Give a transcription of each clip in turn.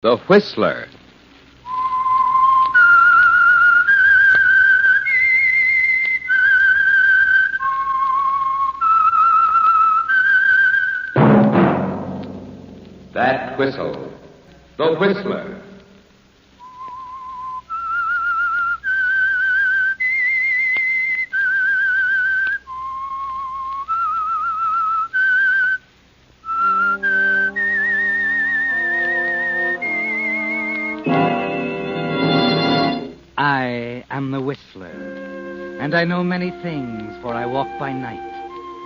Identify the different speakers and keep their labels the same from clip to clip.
Speaker 1: The Whistler. That whistle. The Whistler.
Speaker 2: I am the Whistler, and I know many things, for I walk by night.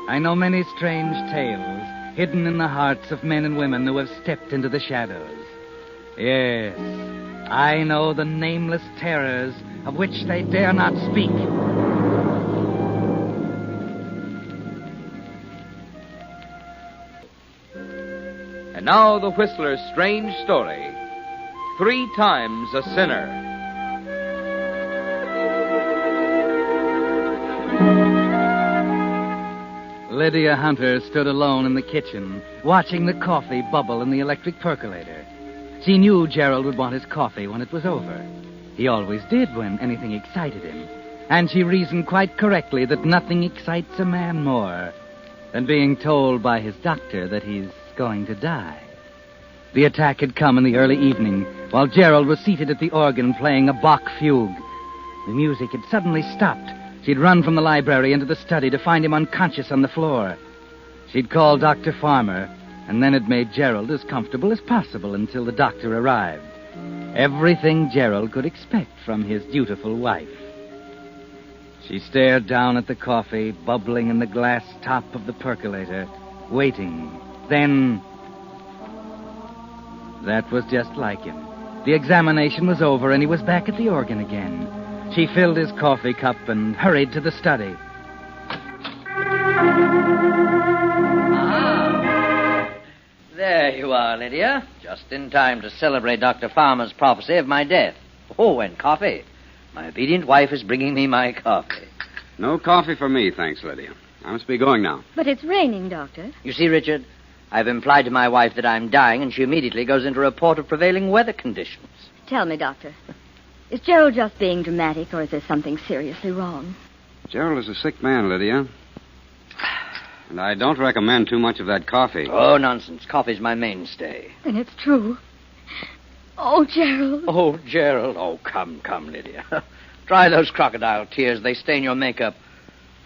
Speaker 2: I know many strange tales, hidden in the hearts of men and women who have stepped into the shadows. Yes, I know the nameless terrors of which they dare not speak.
Speaker 1: And now the Whistler's strange story. 3 times a sinner.
Speaker 2: Lydia Hunter stood alone in the kitchen, watching the coffee bubble in the electric percolator. She knew Gerald would want his coffee when it was over. He always did when anything excited him. And she reasoned quite correctly that nothing excites a man more than being told by his doctor that he's going to die. The attack had come in the early evening, while Gerald was seated at the organ playing a Bach fugue. The music had suddenly stopped. She'd run from the library into the study to find him unconscious on the floor. She'd called Dr. Farmer, and then had made Gerald as comfortable as possible until the doctor arrived. Everything Gerald could expect from his dutiful wife. She stared down at the coffee bubbling in the glass top of the percolator, waiting. Then... that was just like him. The examination was over, and he was back at the organ again. She filled his coffee cup and hurried to the study.
Speaker 3: There you are, Lydia. Just in time to celebrate Dr. Farmer's prophecy of my death. Oh, and coffee. My obedient wife is bringing me my coffee.
Speaker 4: No coffee for me, thanks, Lydia. I must be going now.
Speaker 5: But it's raining, Doctor.
Speaker 3: You see, Richard, I've implied to my wife that I'm dying, and she immediately goes into a report of prevailing weather conditions.
Speaker 5: Tell me, Doctor, is Gerald just being dramatic, or is there something seriously wrong?
Speaker 4: Gerald is a sick man, Lydia. And I don't recommend too much of that coffee.
Speaker 3: Oh, nonsense. Coffee's my mainstay.
Speaker 5: Then it's true. Oh, Gerald.
Speaker 3: Oh, Gerald. Oh, come, Lydia. Dry those crocodile tears. They stain your makeup.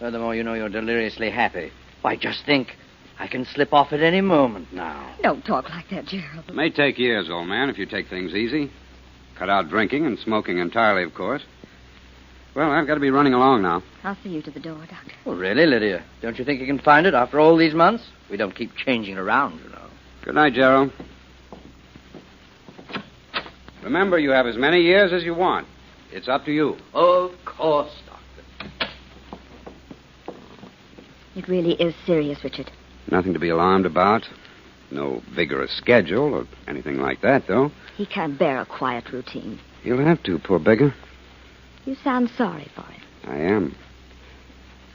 Speaker 3: Furthermore, you know you're deliriously happy. Why, just think. I can slip off at any moment now.
Speaker 5: Don't talk like that, Gerald.
Speaker 4: It may take years, old man, if you take things easy. Cut out drinking and smoking entirely, of course. Well, I've got to be running along now.
Speaker 5: I'll see you to the door, Doctor.
Speaker 3: Oh, really, Lydia? Don't you think you can find it after all these months? We don't keep changing around, you know.
Speaker 4: Good night, Gerald. Remember, you have as many years as you want. It's up to you.
Speaker 3: Of course, Doctor.
Speaker 5: It really is serious, Richard.
Speaker 4: Nothing to be alarmed about. No vigorous schedule or anything like that, though.
Speaker 5: He can't bear a quiet routine.
Speaker 4: He'll have to, poor beggar.
Speaker 5: You sound sorry for him.
Speaker 4: I am.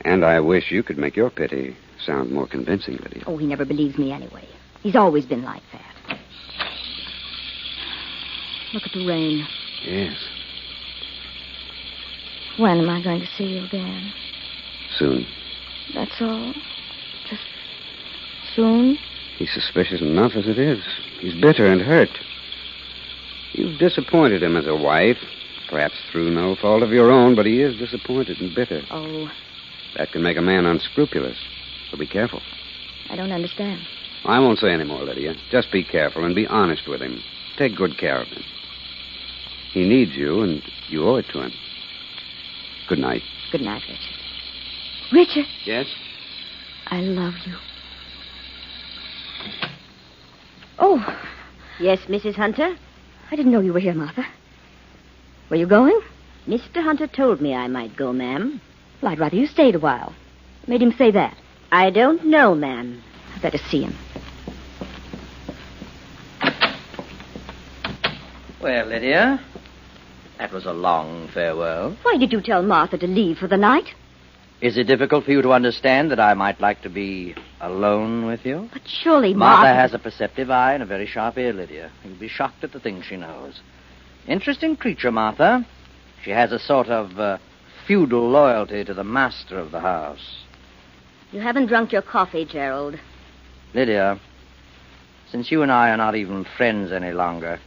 Speaker 4: And I wish you could make your pity sound more convincing, Lydia.
Speaker 5: Oh, he never believes me anyway. He's always been like that. Look at the rain.
Speaker 4: Yes.
Speaker 5: When am I going to see you again?
Speaker 4: Soon.
Speaker 5: That's all? Just soon?
Speaker 4: He's suspicious enough as it is. He's bitter and hurt. You've disappointed him as a wife, perhaps through no fault of your own, but he is disappointed and bitter.
Speaker 5: Oh.
Speaker 4: That can make a man unscrupulous, so be careful.
Speaker 5: I don't understand.
Speaker 4: I won't say any more, Lydia. Just be careful and be honest with him. Take good care of him. He needs you, and you owe it to him. Good night.
Speaker 5: Good night, Richard. Richard!
Speaker 4: Yes?
Speaker 5: I love you. Oh.
Speaker 6: Yes, Mrs. Hunter?
Speaker 5: I didn't know you were here, Martha. Were you going?
Speaker 6: Mr. Hunter told me I might go, ma'am.
Speaker 5: Well, I'd rather you stayed a while. Made him say that.
Speaker 6: I don't know, ma'am.
Speaker 5: I'd better see him.
Speaker 3: Well, Lydia, that was a long farewell.
Speaker 5: Why did you tell Martha to leave for the night?
Speaker 3: Is it difficult for you to understand that I might like to be alone with you?
Speaker 5: But surely
Speaker 3: Martha has a perceptive eye and a very sharp ear, Lydia. You'll be shocked at the things she knows. Interesting creature, Martha. She has a sort of feudal loyalty to the master of the house.
Speaker 5: You haven't drunk your coffee, Gerald.
Speaker 3: Lydia, since you and I are not even friends any longer,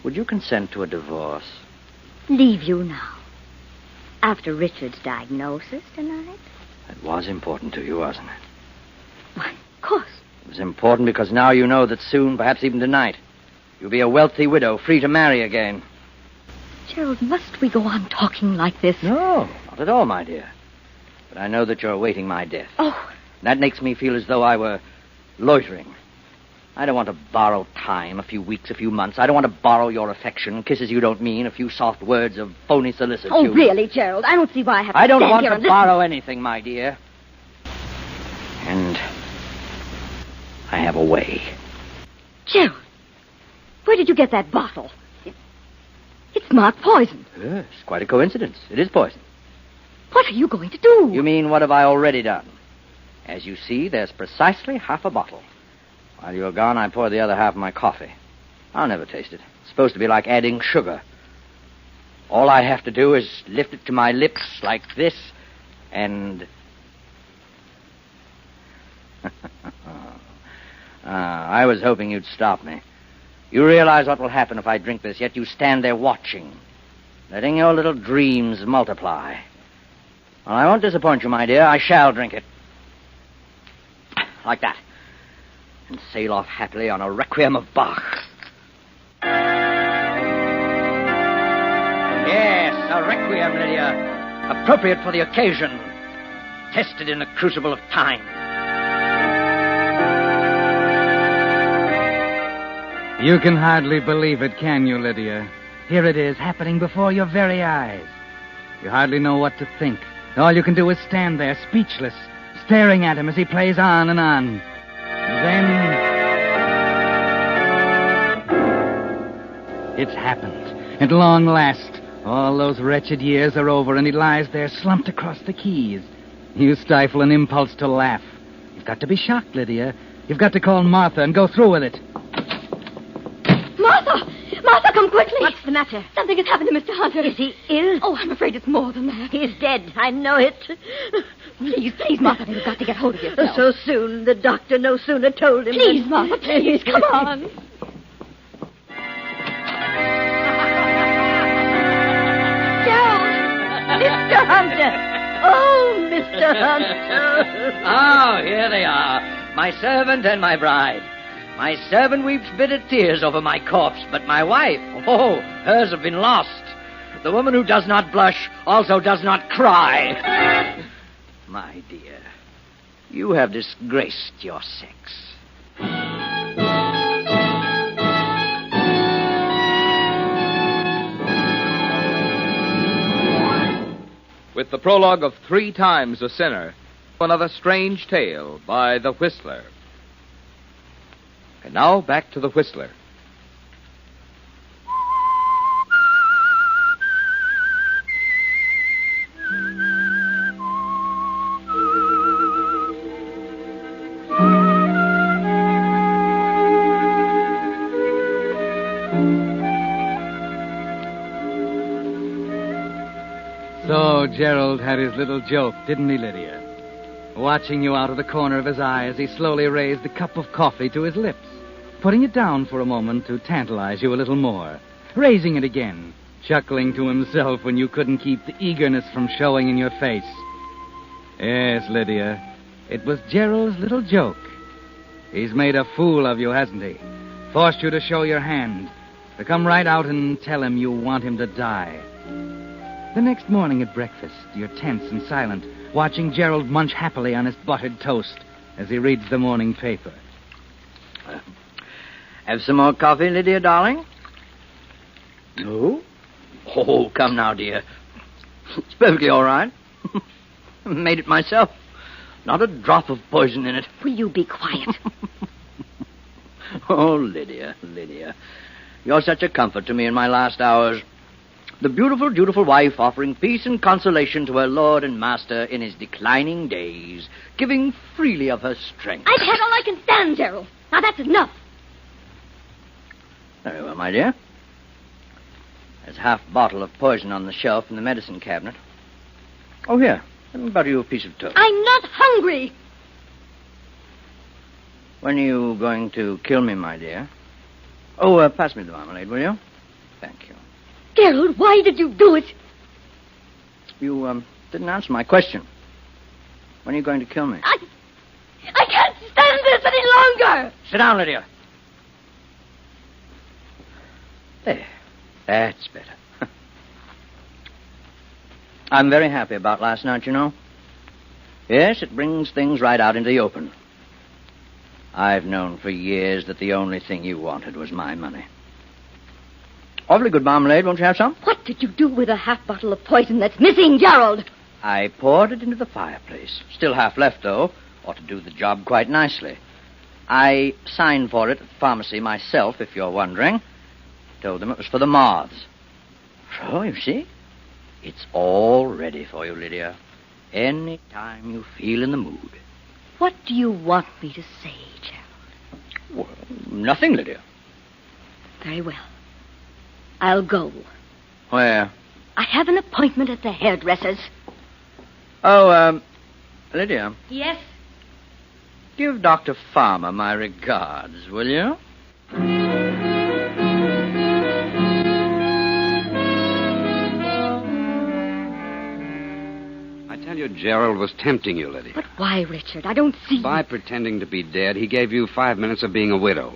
Speaker 3: would you consent to a divorce?
Speaker 5: Leave you now. After Richard's diagnosis tonight?
Speaker 3: It was important to you, wasn't it?
Speaker 5: Why, of course.
Speaker 3: It was important because now you know that soon, perhaps even tonight, you'll be a wealthy widow, free to marry again.
Speaker 5: Gerald, must we go on talking like this?
Speaker 3: No, not at all, my dear. But I know that you're awaiting my death.
Speaker 5: Oh.
Speaker 3: That makes me feel as though I were loitering. I don't want to borrow time, a few weeks, a few months. I don't want to borrow your affection, kisses you don't mean, a few soft words of phony solicitude.
Speaker 5: Oh, really, Gerald? I don't see why I have to
Speaker 3: I don't
Speaker 5: stand
Speaker 3: want
Speaker 5: here
Speaker 3: to
Speaker 5: and listen.
Speaker 3: borrow anything, my dear. And I have a way.
Speaker 5: Gerald, where did you get that bottle? It's marked poison.
Speaker 3: Yes, quite a coincidence. It is poison.
Speaker 5: What are you going to do?
Speaker 3: You mean, what have I already done? As you see, there's precisely half a bottle. While you're gone, I pour the other half in my coffee. I'll never taste it. It's supposed to be like adding sugar. All I have to do is lift it to my lips like this, and... I was hoping you'd stop me. You realize what will happen if I drink this, yet you stand there watching, letting your little dreams multiply. Well, I won't disappoint you, my dear. I shall drink it. Like that. And sail off happily on a requiem of Bach. Yes, a requiem, Lydia. Appropriate for the occasion. Tested in the crucible of time.
Speaker 2: You can hardly believe it, can you, Lydia? Here it is, happening before your very eyes. You hardly know what to think. All you can do is stand there, speechless, staring at him as he plays on and on. And then... it's happened. At long last, all those wretched years are over, and he lies there slumped across the keys. You stifle an impulse to laugh. You've got to be shocked, Lydia. You've got to call Martha and go through with it.
Speaker 5: Martha! Martha, come quickly!
Speaker 6: What's the matter?
Speaker 5: Something has happened to Mr. Hunter.
Speaker 6: Is he ill?
Speaker 5: Oh, I'm afraid it's more than that.
Speaker 6: He's dead. I know it.
Speaker 5: Please, Martha, you've got to get hold of yourself.
Speaker 6: So soon. The doctor no sooner told him.
Speaker 5: Please, Martha, please, come on.
Speaker 6: Gerald! Mr. Hunter! Oh, Mr. Hunter!
Speaker 3: Oh, here they are. My servant and my bride. My servant weeps bitter tears over my corpse, but my wife, oh, hers have been lost. The woman who does not blush also does not cry. My dear, you have disgraced your sex.
Speaker 1: With the prologue of 3 Times a Sinner, another strange tale by The Whistler. And now back to The Whistler.
Speaker 2: So Gerald had his little joke, didn't he, Lydia? Watching you out of the corner of his eye as he slowly raised the cup of coffee to his lips, putting it down for a moment to tantalize you a little more, raising it again, chuckling to himself when you couldn't keep the eagerness from showing in your face. Yes, Lydia, it was Gerald's little joke. He's made a fool of you, hasn't he? Forced you to show your hand, to come right out and tell him you want him to die. The next morning at breakfast, you're tense and silent, watching Gerald munch happily on his buttered toast as he reads the morning paper.
Speaker 3: Have some more coffee, Lydia, darling? No? Oh, come now, dear. It's perfectly all right. Made it myself. Not a drop of poison in it.
Speaker 5: Will you be quiet?
Speaker 3: Oh, Lydia, Lydia. You're such a comfort to me in my last hours. The beautiful, dutiful wife offering peace and consolation to her lord and master in his declining days, giving freely of her strength.
Speaker 5: I've had all I can stand, Gerald. Now that's enough.
Speaker 3: Very well, my dear. There's half a bottle of poison on the shelf in the medicine cabinet. Oh, here. Let me butter you a piece of toast.
Speaker 5: I'm not hungry.
Speaker 3: When are you going to kill me, my dear? Oh, pass me the marmalade, will you? Thank you.
Speaker 5: Gerald, why did you do it?
Speaker 3: You, didn't answer my question. When are you going to kill me?
Speaker 5: I can't stand this any longer.
Speaker 3: Sit down, Lydia. There. That's better. I'm very happy about last night, you know. Yes, it brings things right out into the open. I've known for years that the only thing you wanted was my money. Awfully good marmalade. Won't you have some?
Speaker 5: What did you do with a half bottle of poison that's missing, Gerald?
Speaker 3: I poured it into the fireplace. Still half left, though. Ought to do the job quite nicely. I signed for it at the pharmacy myself, if you're wondering. Told them it was for the moths. So, you see, it's all ready for you, Lydia. Any time you feel in the mood.
Speaker 5: What do you want me to say, Gerald?
Speaker 3: Well, nothing, Lydia.
Speaker 5: Very well. I'll go.
Speaker 3: Where?
Speaker 5: I have an appointment at the hairdresser's.
Speaker 3: Oh, Lydia.
Speaker 5: Yes?
Speaker 3: Give Dr. Farmer my regards, will you?
Speaker 4: I tell you, Gerald was tempting you, Lydia.
Speaker 5: But why, Richard? I don't see...
Speaker 4: By pretending to be dead, he gave you 5 minutes of being a widow.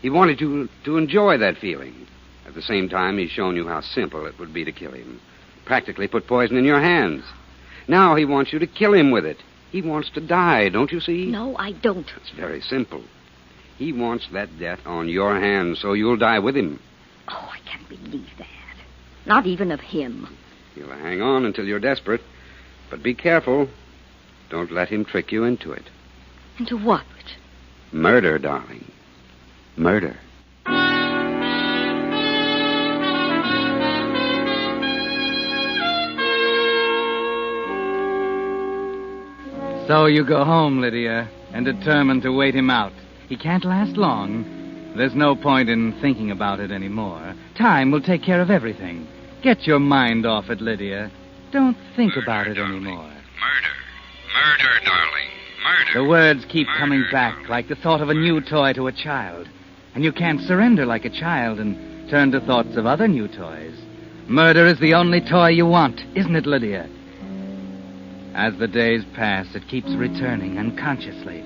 Speaker 4: He wanted you to enjoy that feeling. At the same time, he's shown you how simple it would be to kill him. Practically put poison in your hands. Now he wants you to kill him with it. He wants to die, don't you see?
Speaker 5: No, I don't.
Speaker 4: It's very simple. He wants that death on your hands, so you'll die with him.
Speaker 5: Oh, I can't believe that. Not even of him.
Speaker 4: He'll hang on until you're desperate. But be careful. Don't let him trick you into it.
Speaker 5: Into what, Richard?
Speaker 4: Murder, darling. Murder.
Speaker 2: So you go home, Lydia, and determined to wait him out. He can't last long. There's no point in thinking about it anymore. Time will take care of everything. Get your mind off it, Lydia. Don't think about it anymore.
Speaker 4: Murder. Murder, darling. Murder.
Speaker 2: The words keep coming back like the thought of a new toy to a child. And you can't surrender like a child and turn to thoughts of other new toys. Murder is the only toy you want, isn't it, Lydia? As the days pass, it keeps returning unconsciously.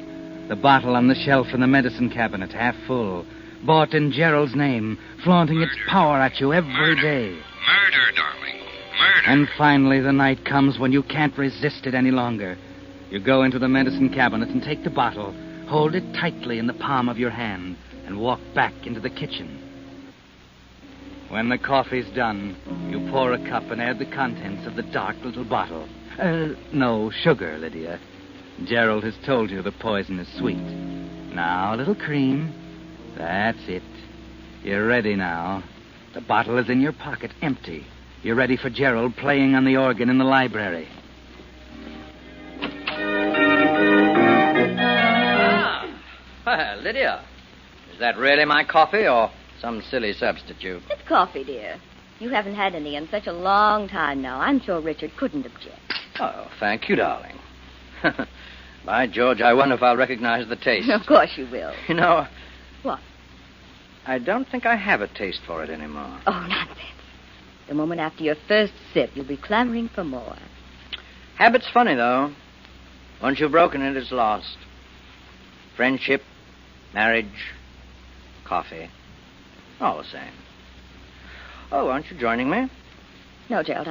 Speaker 2: The bottle on the shelf in the medicine cabinet, half full, bought in Gerald's name, flaunting its power at you every day.
Speaker 4: Murder, darling. Murder.
Speaker 2: And finally, the night comes when you can't resist it any longer. You go into the medicine cabinet and take the bottle, hold it tightly in the palm of your hand, and walk back into the kitchen. When the coffee's done, you pour a cup and add the contents of the dark little bottle. No sugar, Lydia. Gerald has told you the poison is sweet. Now, a little cream. That's it. You're ready now. The bottle is in your pocket, empty. You're ready for Gerald playing on the organ in the library.
Speaker 3: Well, Lydia, is that really my coffee or some silly substitute?
Speaker 5: It's coffee, dear. You haven't had any in such a long time now. I'm sure Richard couldn't object.
Speaker 3: Oh, thank you, darling. By George, I wonder if I'll recognize the taste.
Speaker 5: Of course you will.
Speaker 3: You know...
Speaker 5: What?
Speaker 3: I don't think I have a taste for it anymore.
Speaker 5: Oh, nonsense. The moment after your first sip, you'll be clamoring for more.
Speaker 3: Habit's funny, though. Once you've broken it, it's lost. Friendship, marriage, coffee. All the same. Oh, aren't you joining me?
Speaker 5: No, Gerald,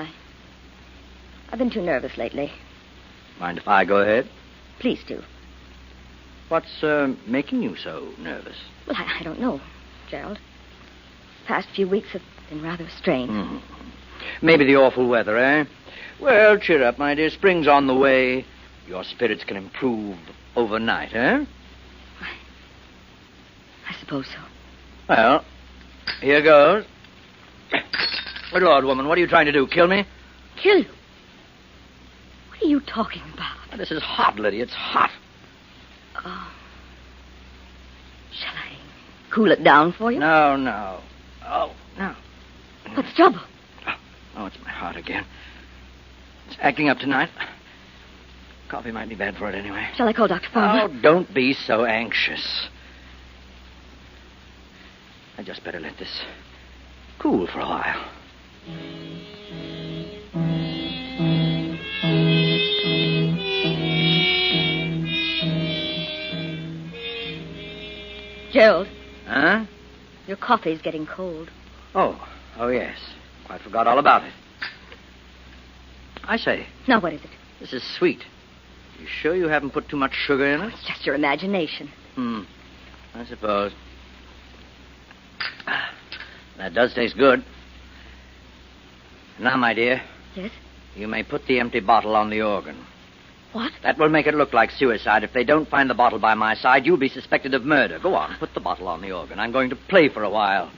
Speaker 5: I've been too nervous lately.
Speaker 3: Mind if I go ahead?
Speaker 5: Please do.
Speaker 3: What's making you so nervous?
Speaker 5: Well, I don't know, Gerald. The past few weeks have been rather strange.
Speaker 3: Mm-hmm. Maybe the awful weather, eh? Well, cheer up, my dear. Spring's on the way. Your spirits can improve overnight, eh?
Speaker 5: I suppose so.
Speaker 3: Well, here goes. Good Lord, woman, what are you trying to do? Kill me?
Speaker 5: Kill you? What are you talking about?
Speaker 3: Oh, this is hot, Lydia. It's hot.
Speaker 5: Oh. Shall I cool it down for you?
Speaker 3: No. Oh, no.
Speaker 5: What's the trouble?
Speaker 3: Oh, it's my heart again. It's acting up tonight. Coffee might be bad for it anyway.
Speaker 5: Shall I call Dr. Farmer?
Speaker 3: Oh, don't be so anxious. I just better let this cool for a while.
Speaker 5: Gerald,
Speaker 3: Huh?
Speaker 5: your coffee's getting cold.
Speaker 3: Oh, yes. Quite forgot all about it. I say,
Speaker 5: Now, what is it?
Speaker 3: this is sweet. You sure you haven't put too much sugar in it?
Speaker 5: It's just your imagination.
Speaker 3: I suppose. That does taste good. Now, my dear,
Speaker 5: Yes?
Speaker 3: you may put the empty bottle on the organ.
Speaker 5: What?
Speaker 3: That will make it look like suicide. If they don't find the bottle by my side, you'll be suspected of murder. Go on, put the bottle on the organ. I'm going to play for a while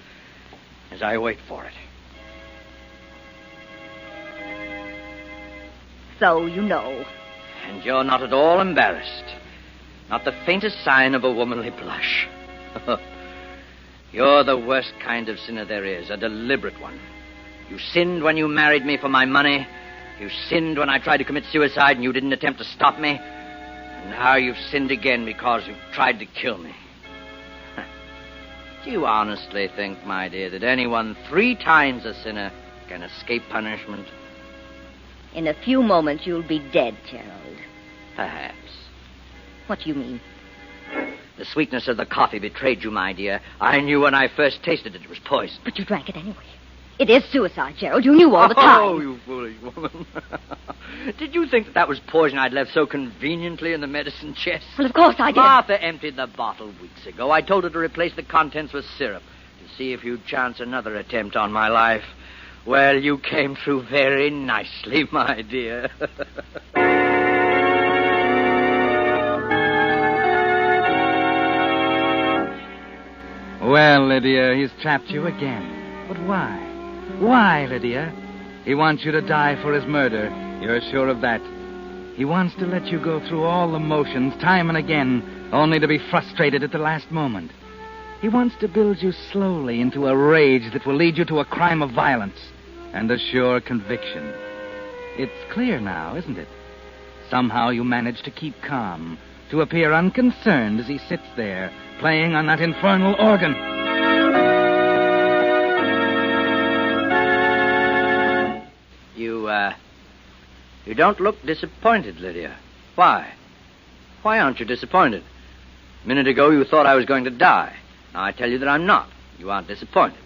Speaker 3: as I wait for it.
Speaker 5: So you know.
Speaker 3: And you're not at all embarrassed. Not the faintest sign of a womanly blush. You're the worst kind of sinner there is, a deliberate one. You sinned when you married me for my money. You sinned when I tried to commit suicide and you didn't attempt to stop me. And now you've sinned again because you've tried to kill me. Do you honestly think, my dear, that anyone 3 times a sinner can escape punishment?
Speaker 5: In a few moments, you'll be dead, Gerald.
Speaker 3: Perhaps.
Speaker 5: What do you mean?
Speaker 3: The sweetness of the coffee betrayed you, my dear. I knew when I first tasted it was poison.
Speaker 5: But you drank it anyway. It is suicide, Gerald. You knew all the time.
Speaker 3: Oh, you foolish woman. Did you think that was poison I'd left so conveniently in the medicine chest?
Speaker 5: Well, of course I did.
Speaker 3: Martha emptied the bottle weeks ago. I told her to replace the contents with syrup to see if you'd chance another attempt on my life. Well, you came through very nicely, my dear.
Speaker 2: Well, Lydia, he's trapped you again. But why? Why, Lydia? He wants you to die for his murder. You're sure of that. He wants to let you go through all the motions time and again, only to be frustrated at the last moment. He wants to build you slowly into a rage that will lead you to a crime of violence and a sure conviction. It's clear now, isn't it? Somehow you manage to keep calm, to appear unconcerned as he sits there, playing on that infernal organ.
Speaker 3: You don't look disappointed, Lydia. Why? Why aren't you disappointed? A minute ago you thought I was going to die. Now I tell you that I'm not. You aren't disappointed.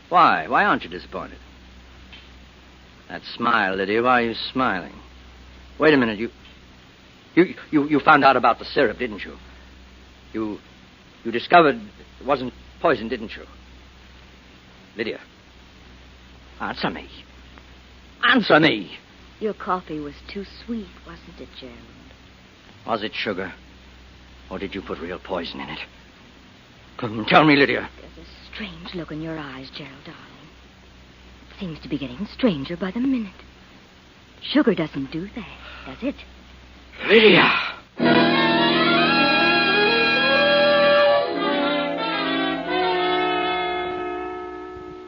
Speaker 3: Why? Why aren't you disappointed? That smile, Lydia, why are you smiling? Wait a minute, you found out about the syrup, didn't you? You discovered it wasn't poison, didn't you? Lydia, answer me. Answer me.
Speaker 5: Your coffee was too sweet, wasn't it, Gerald?
Speaker 3: Was it sugar? Or did you put real poison in it? Come, tell me, Lydia.
Speaker 5: There's a strange look in your eyes, Gerald, darling. It seems to be getting stranger by the minute. Sugar doesn't do that, does it?
Speaker 3: Lydia!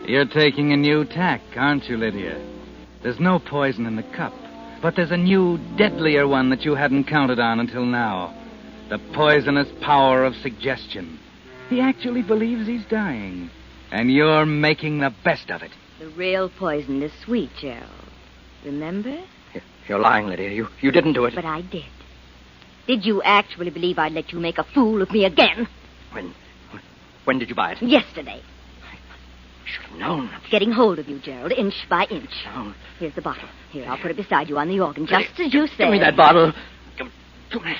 Speaker 2: You're taking a new tack, aren't you, Lydia? There's no poison in the cup, but there's a new, deadlier one that you hadn't counted on until now. The poisonous power of suggestion. He actually believes he's dying, and you're making the best of it.
Speaker 5: The real poison is sweet, Gerald. Remember?
Speaker 3: You're lying, Lydia. You didn't do it.
Speaker 5: But I did. Did you actually believe I'd let you make a fool of me again?
Speaker 3: When did you buy it?
Speaker 5: Yesterday.
Speaker 3: I should have known.
Speaker 5: It's getting hold of you, Gerald, inch by inch.
Speaker 3: No.
Speaker 5: Here's the bottle. Here, I'll put it beside you on the organ, just as you said.
Speaker 3: Give me that bottle. Give me.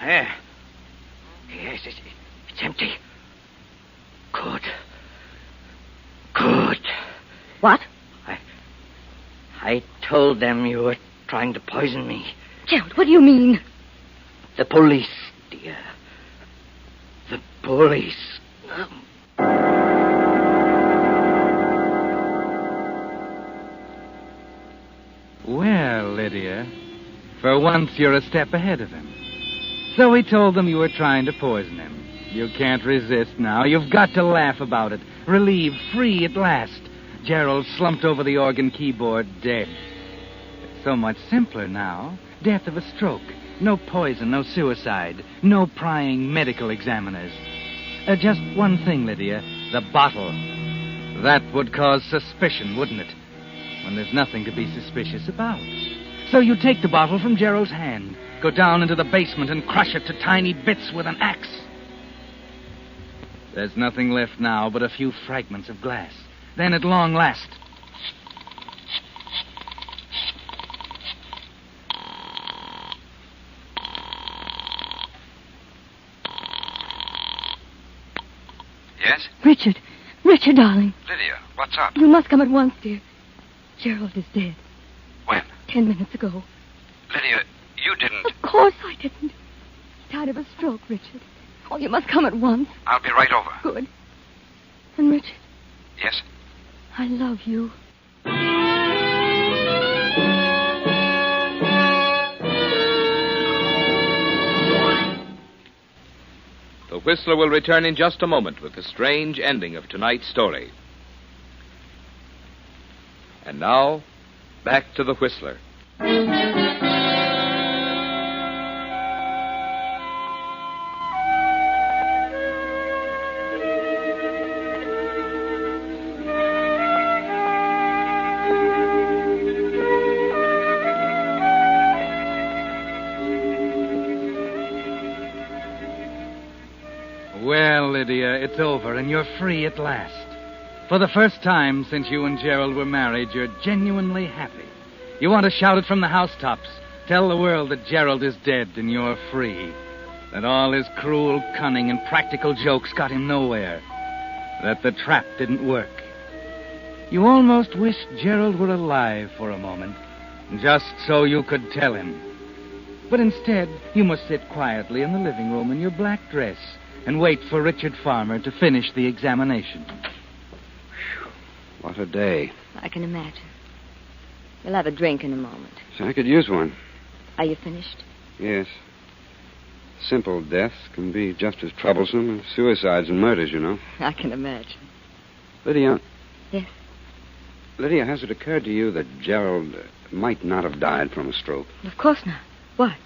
Speaker 3: There. Yes, it's empty. Good.
Speaker 5: What?
Speaker 3: I told them you were trying to poison me.
Speaker 5: Gerald, what do you mean?
Speaker 3: The police, dear. The police.
Speaker 2: Lydia. For once, you're a step ahead of him. So he told them you were trying to poison him. You can't resist now. You've got to laugh about it. Relieved, free at last. Gerald slumped over the organ keyboard, dead. It's so much simpler now. Death of a stroke. No poison, no suicide. No prying medical examiners. Just one thing, Lydia. The bottle. That would cause suspicion, wouldn't it? When there's nothing to be suspicious about. So you take the bottle from Gerald's hand, go down into the basement and crush it to tiny bits with an axe. There's nothing left now but a few fragments of glass. Then at long last...
Speaker 4: Yes?
Speaker 5: Richard. Richard, darling.
Speaker 4: Lydia, what's up?
Speaker 5: You must come at once, dear. Gerald is dead.
Speaker 4: When?
Speaker 5: 10 minutes ago.
Speaker 4: Lydia, you didn't...
Speaker 5: Of course I didn't. He died of a stroke, Richard. Oh, you must come at once.
Speaker 4: I'll be right over.
Speaker 5: Good. And Richard,
Speaker 4: Yes?
Speaker 5: I love you.
Speaker 1: The Whistler will return in just a moment with the strange ending of tonight's story. And now, back to the Whistler.
Speaker 2: Well, Lydia, it's over, and you're free at last. For the first time since you and Gerald were married, you're genuinely happy. You want to shout it from the housetops. Tell the world that Gerald is dead and you're free. That all his cruel cunning and practical jokes got him nowhere. That the trap didn't work. You almost wish Gerald were alive for a moment, just so you could tell him. But instead, you must sit quietly in the living room in your black dress and wait for Richard Farmer to finish the examination.
Speaker 4: What a day.
Speaker 5: I can imagine. We'll have a drink in a moment.
Speaker 4: So I could use one.
Speaker 5: Are you finished?
Speaker 4: Yes. Simple deaths can be just as troublesome as suicides and murders, you know.
Speaker 5: I can imagine.
Speaker 4: Lydia.
Speaker 5: Yes?
Speaker 4: Lydia, has it occurred to you that Gerald might not have died from a stroke?
Speaker 5: Of course not. Why?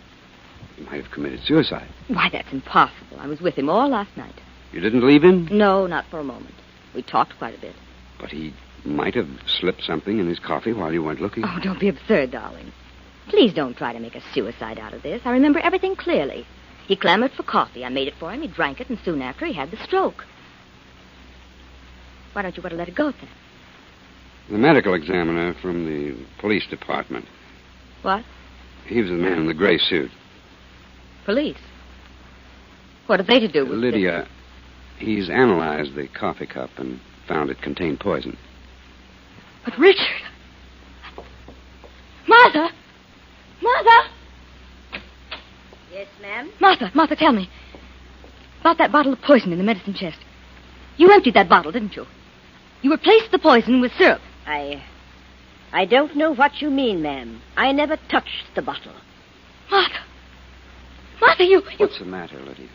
Speaker 4: He might have committed suicide.
Speaker 5: Why, that's impossible. I was with him all last night.
Speaker 4: You didn't leave him?
Speaker 5: No, not for a moment. We talked quite a bit.
Speaker 4: But he might have slipped something in his coffee while you weren't looking.
Speaker 5: Oh, don't be absurd, darling. Please don't try to make a suicide out of this. I remember everything clearly. He clamored for coffee. I made it for him. He drank it, and soon after he had the stroke. Why don't you want to let it go, then?
Speaker 4: The medical examiner from the police department.
Speaker 5: What?
Speaker 4: He was the man in the gray suit.
Speaker 5: Police? What are they to do with
Speaker 4: Lydia, he's analyzed the coffee cup and found it contained poison.
Speaker 5: But Richard! Martha! Martha!
Speaker 6: Yes, ma'am?
Speaker 5: Martha, tell me. About that bottle of poison in the medicine chest. You emptied that bottle, didn't you? You replaced the poison with syrup.
Speaker 6: I don't know what you mean, ma'am. I never touched the bottle.
Speaker 5: Martha, you...
Speaker 4: What's the matter, Lydia?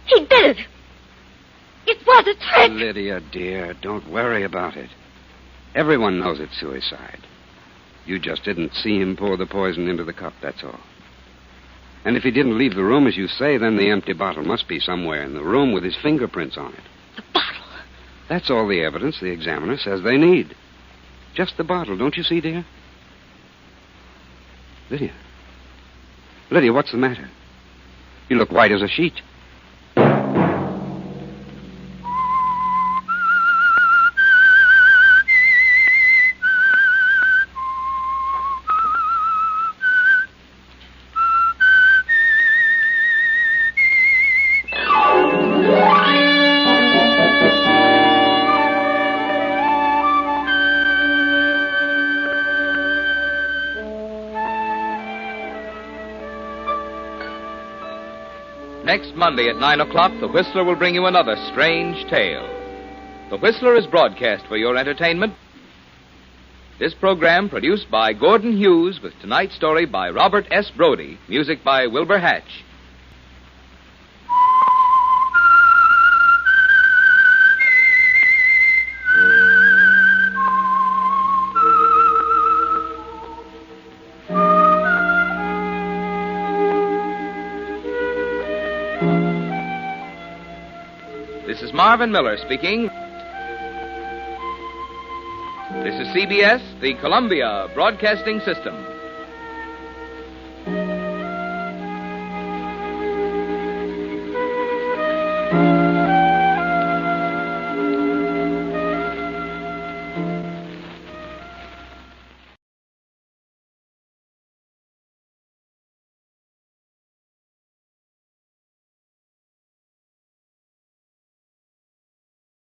Speaker 5: He did it! It was a trick!
Speaker 4: Lydia, dear, don't worry about it. Everyone knows it's suicide. You just didn't see him pour the poison into the cup, that's all. And if he didn't leave the room, as you say, then the empty bottle must be somewhere in the room with his fingerprints on it.
Speaker 5: The bottle?
Speaker 4: That's all the evidence the examiner says they need. Just the bottle, don't you see, dear? Lydia. Lydia, what's the matter? You look white as a sheet.
Speaker 1: Next Monday at 9 o'clock, The Whistler will bring you another strange tale. The Whistler is broadcast for your entertainment. This program produced by Gordon Hughes with tonight's story by Robert S. Brody, music by Wilbur Hatch. This is Marvin Miller speaking. This is CBS, the Columbia Broadcasting System.